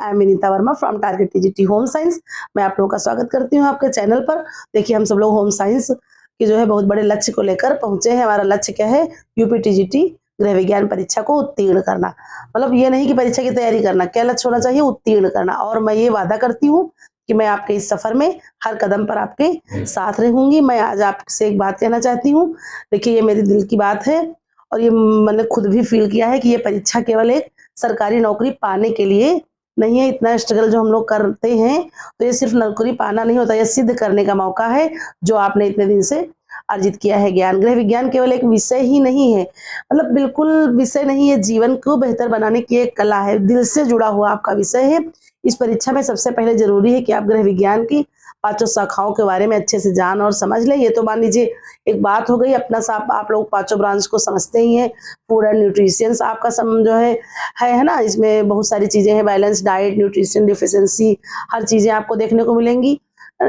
I am Vinita Verma from target TGT home science. मैं आप लोगों का स्वागत करती हूँ आपके चैनल पर। देखिए हम सब लोग होम साइंस के जो है बहुत बड़े लक्ष्य को लेकर पहुंचे हैं। हमारा लक्ष्य क्या है? यूपी टीजीटी गृह विज्ञान परीक्षा को उत्तीर्ण करना। मतलब ये नहीं कि परीक्षा की तैयारी करना, क्या लक्ष्य होना चाहिए? उत्तीर्ण करना। और मैं ये वादा करती हूँ कि मैं आपके इस सफर में हर कदम पर आपके साथ रहूंगी। मैं आज आपसे एक बात कहना चाहती हूँ। देखिए ये मेरे दिल की बात है और ये मैंने खुद भी फील किया है कि ये परीक्षा केवल एक सरकारी नौकरी पाने के लिए नहीं है। इतना स्ट्रगल जो हम लोग करते हैं तो ये सिर्फ नौकरी पाना नहीं होता, ये सिद्ध करने का मौका है जो आपने इतने दिन से अर्जित किया है ज्ञान। गृह विज्ञान केवल एक विषय ही नहीं है, मतलब बिल्कुल विषय नहीं है, जीवन को बेहतर बनाने की एक कला है, दिल से जुड़ा हुआ आपका विषय है। इस परीक्षा में सबसे पहले जरूरी है कि आप गृह विज्ञान की पांचों शाखाओं के बारे में अच्छे से जान और समझ लें। ये तो मान लीजिए एक बात हो गई, अपना साथ आप लोग पांचों ब्रांच को समझते ही हैं। फूड एंड न्यूट्रिशंस आपका जो है ना, इसमें बहुत सारी चीजें हैं, बैलेंस डाइट, न्यूट्रिशन डिफिशिएंसी, हर चीजें आपको देखने को मिलेंगी।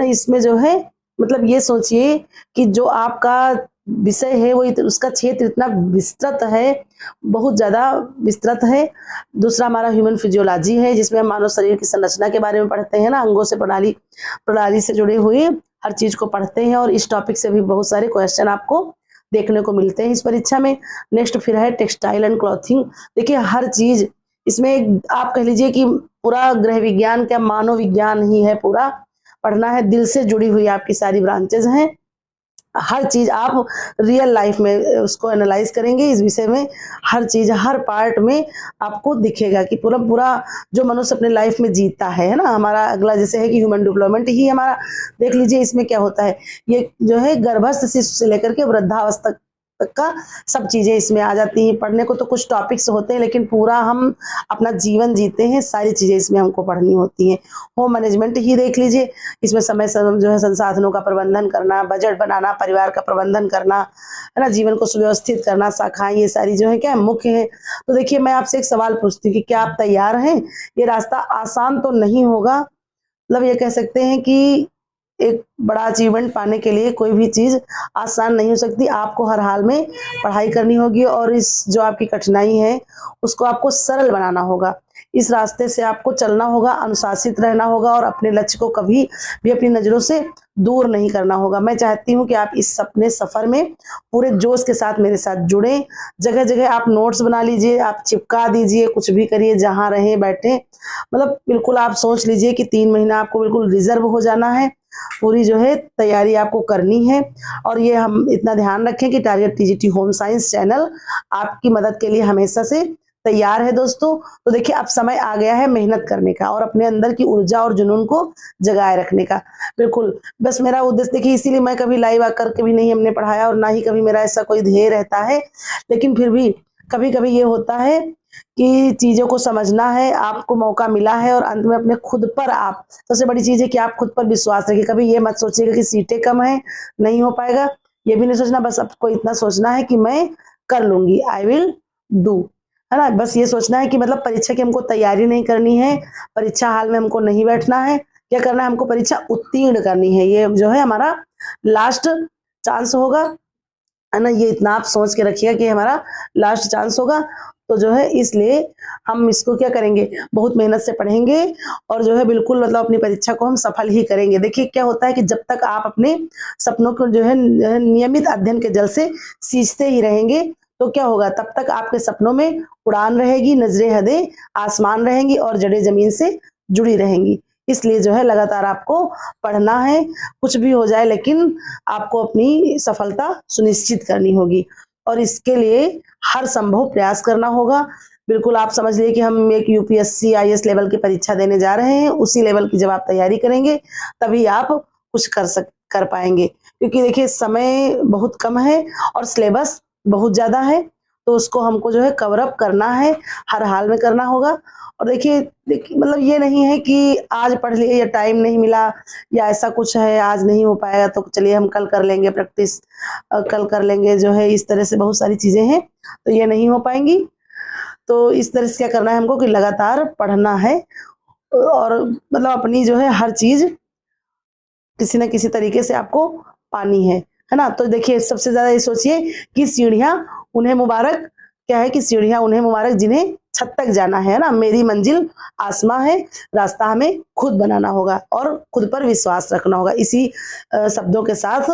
इसमें जो है मतलब ये सोचिए कि जो आपका विषय है वो उसका क्षेत्र इतना विस्तृत है, बहुत ज्यादा विस्तृत है। दूसरा हमारा ह्यूमन फिजियोलॉजी है, जिसमें हम मानव शरीर की संरचना के बारे में पढ़ते हैं ना, अंगों से प्रणाली से जुड़े हुए हर चीज को पढ़ते हैं। और इस टॉपिक से भी बहुत सारे क्वेश्चन आपको देखने को मिलते हैं इस परीक्षा में। नेक्स्ट फिर है टेक्सटाइल एंड क्लॉथिंग। देखिए हर चीज इसमें आप कह लीजिए कि पूरा गृह विज्ञान क्या मानव विज्ञान ही है, पूरा पढ़ना है, दिल से जुड़ी हुई आपकी सारी ब्रांचेज हैं। हर चीज आप रियल लाइफ में उसको एनालाइज करेंगे। इस विषय में हर चीज हर पार्ट में आपको दिखेगा कि पूरा पूरा जो मनुष्य अपने लाइफ में जीता है ना। हमारा अगला जैसे है कि ह्यूमन डेवलपमेंट ही हमारा, देख लीजिए इसमें क्या होता है, ये जो है गर्भस्थ शिशु से लेकर के वृद्धावस्था तक का सब चीजें इसमें आ जाती हैं। पढ़ने को तो कुछ टॉपिक्स होते हैं, लेकिन पूरा हम अपना जीवन जीते हैं, सारी चीजें इसमें हमको पढ़नी होती हैं। होम मैनेजमेंट ही देख लीजिए, इसमें समय जो है संसाधनों का प्रबंधन करना, बजट बनाना, परिवार का प्रबंधन करना है ना, जीवन को सुव्यवस्थित करना, शाखाएं ये सारी जो है क्या मुख्य है। तो देखिए मैं आपसे एक सवाल पूछती हूँ कि क्या आप तैयार हैं? ये रास्ता आसान तो नहीं होगा, मतलब ये कह सकते हैं कि एक बड़ा अचीवमेंट पाने के लिए कोई भी चीज आसान नहीं हो सकती। आपको हर हाल में पढ़ाई करनी होगी और इस जो आपकी कठिनाई है उसको आपको सरल बनाना होगा। इस रास्ते से आपको चलना होगा, अनुशासित रहना होगा और अपने लक्ष्य को कभी भी अपनी नजरों से दूर नहीं करना होगा। मैं चाहती हूँ कि आप इस अपने सफर में पूरे जोश के साथ मेरे साथ जुड़े। जगह जगह आप नोट्स बना लीजिए, आप चिपका दीजिए, कुछ भी करिए, जहां रहे बैठे, मतलब बिल्कुल आप सोच लीजिए कि 3 महीना आपको बिल्कुल रिजर्व हो जाना है, पूरी जो है तैयारी आपको करनी है। और ये हम इतना ध्यान रखें कि target TGT home science channel आपकी मदद के लिए हमेशा से तैयार है दोस्तों। तो देखिए अब समय आ गया है मेहनत करने का और अपने अंदर की ऊर्जा और जुनून को जगाए रखने का। बिल्कुल बस मेरा उद्देश्य देखिए, इसीलिए मैं कभी लाइव आकर के भी नहीं हमने पढ़ाया और ना ही कभी मेरा ऐसा कोई ध्येय रहता है, लेकिन फिर भी कभी कभी ये होता है कि चीजों को समझना है, आपको मौका मिला है और अंत में अपने खुद पर आप, सबसे बड़ी चीज है कि आप खुद पर विश्वास रखिए। कभी ये मत सोचिएगा कि सीटें कम है नहीं हो पाएगा, ये भी नहीं सोचना। बस आपको इतना सोचना है कि मैं कर लूंगी, आई विल डू, है ना। बस ये सोचना है कि मतलब परीक्षा की हमको तैयारी नहीं करनी है, परीक्षा हाल में हमको नहीं बैठना है, क्या करना है, हमको परीक्षा उत्तीर्ण करनी है। ये जो है हमारा लास्ट चांस होगा, है ना। ये इतना आप सोच के रखिएगा कि हमारा लास्ट चांस होगा। तो जो है इसलिए हम इसको क्या करेंगे, बहुत मेहनत से पढ़ेंगे और जो है बिल्कुल मतलब अपनी परीक्षा को हम सफल ही करेंगे। देखिए क्या होता है कि जब तक आप अपने सपनों को जो है नियमित अध्ययन के जल से सींचते ही रहेंगे तो क्या होगा, तब तक आपके सपनों में उड़ान रहेगी, नजरें हदें आसमान रहेंगी और जड़ें जमीन से जुड़ी रहेंगी। इसलिए जो है लगातार आपको पढ़ना है, कुछ भी हो जाए लेकिन आपको अपनी सफलता सुनिश्चित करनी होगी और इसके लिए हर संभव प्रयास करना होगा। बिल्कुल आप समझ लिए कि हम एक यूपीएससी आईएएस लेवल की परीक्षा देने जा रहे हैं, उसी लेवल की जब आप तैयारी करेंगे तभी आप कुछ कर पाएंगे, क्योंकि देखिए समय बहुत कम है और सिलेबस बहुत ज्यादा है, तो उसको हमको जो है कवर अप करना है, हर हाल में करना होगा। और देखिए मतलब ये नहीं है कि आज पढ़ लिए या टाइम नहीं मिला या ऐसा कुछ है, आज नहीं हो पाएगा तो चलिए हम कल कर लेंगे प्रैक्टिस, कल कर लेंगे, जो है इस तरह से बहुत सारी चीजें हैं तो ये नहीं हो पाएंगी। तो इस तरह से क्या करना है हमको कि लगातार पढ़ना है और मतलब अपनी जो है हर चीज किसी न किसी तरीके से आपको पानी है ना। तो देखिए सबसे ज्यादा ये सोचिए कि सीढ़ियां उन्हें मुबारक, क्या है कि सीढ़ियां उन्हें मुबारक जिन्हें छत तक जाना है ना, मेरी मंजिल आसमां है, रास्ता हमें खुद बनाना होगा और खुद पर विश्वास रखना होगा। इसी शब्दों के साथ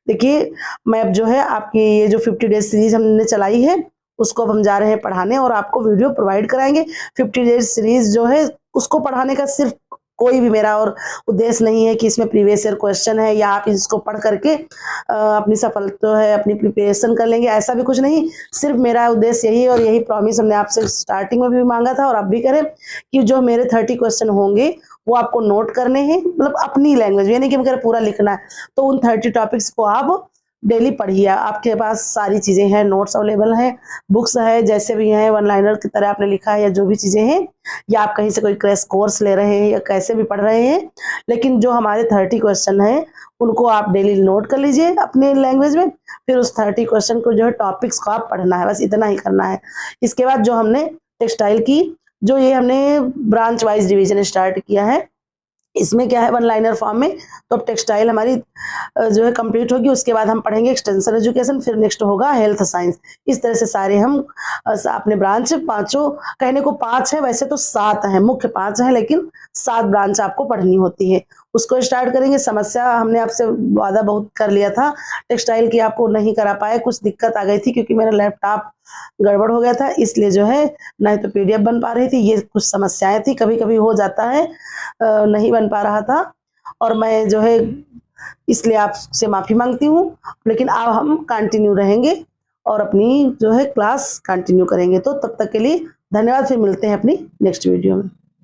देखिए मैं अब जो है आपकी ये जो 50 डेज सीरीज हमने चलाई है उसको अब हम जा रहे हैं पढ़ाने और आपको वीडियो प्रोवाइड कराएंगे। 50 डेज सीरीज जो है उसको पढ़ाने का सिर्फ कोई भी मेरा और उद्देश्य नहीं है कि इसमें प्रीवियस ईयर क्वेश्चन है या आप इसको पढ़ करके अपनी सफलता है अपनी प्रिपरेशन कर लेंगे, ऐसा भी कुछ नहीं। सिर्फ मेरा उद्देश्य यही और यही प्रॉमिस हमने आपसे स्टार्टिंग में भी मांगा था और अब भी करें कि जो मेरे 30 क्वेश्चन होंगे वो आपको नोट करने हैं, मतलब अपनी लैंग्वेज, यानी कि मैं पूरा लिखना है। तो उन 30 टॉपिक्स को आप डेली पढ़िए, आपके पास सारी चीज़ें हैं, नोट्स अवेलेबल हैं, बुक्स है, जैसे भी हैं वन लाइनर की तरह आपने लिखा है या जो भी चीज़ें हैं, या आप कहीं से कोई क्रैश कोर्स ले रहे हैं या कैसे भी पढ़ रहे हैं, लेकिन जो हमारे 30 क्वेश्चन हैं उनको आप डेली नोट कर लीजिए अपने लैंग्वेज में। फिर उस 30 क्वेश्चन को जो है टॉपिक्स को आप पढ़ना है, बस इतना ही करना है। इसके बाद जो हमने टेक्सटाइल की जो ये हमने ब्रांच वाइज डिवीजन स्टार्ट किया है, इसमें क्या है वन लाइनर फॉर्म में, तो अब टेक्सटाइल हमारी जो है कंप्लीट होगी। उसके बाद हम पढ़ेंगे एक्सटेंशन एजुकेशन, फिर नेक्स्ट होगा हेल्थ साइंस। इस तरह से सारे हम अपने ब्रांच पांचों, कहने को 5 है वैसे तो 7 है, मुख्य 5 है लेकिन 7 ब्रांच आपको पढ़नी होती है। उसको स्टार्ट करेंगे। समस्या हमने आपसे वादा बहुत कर लिया था टेक्सटाइल की, आपको नहीं करा पाए, कुछ दिक्कत आ गई थी क्योंकि मेरा लैपटॉप गड़बड़ हो गया था, इसलिए जो है नहीं तो PDF बन पा रही थी, ये कुछ समस्याएं थी, कभी कभी हो जाता है नहीं बन पा रहा था और मैं जो है इसलिए आपसे माफ़ी मांगती हूँ। लेकिन अब हम कंटिन्यू रहेंगे और अपनी जो है क्लास कंटिन्यू करेंगे। तो तब तक के लिए धन्यवाद, फिर मिलते हैं अपनी नेक्स्ट वीडियो में।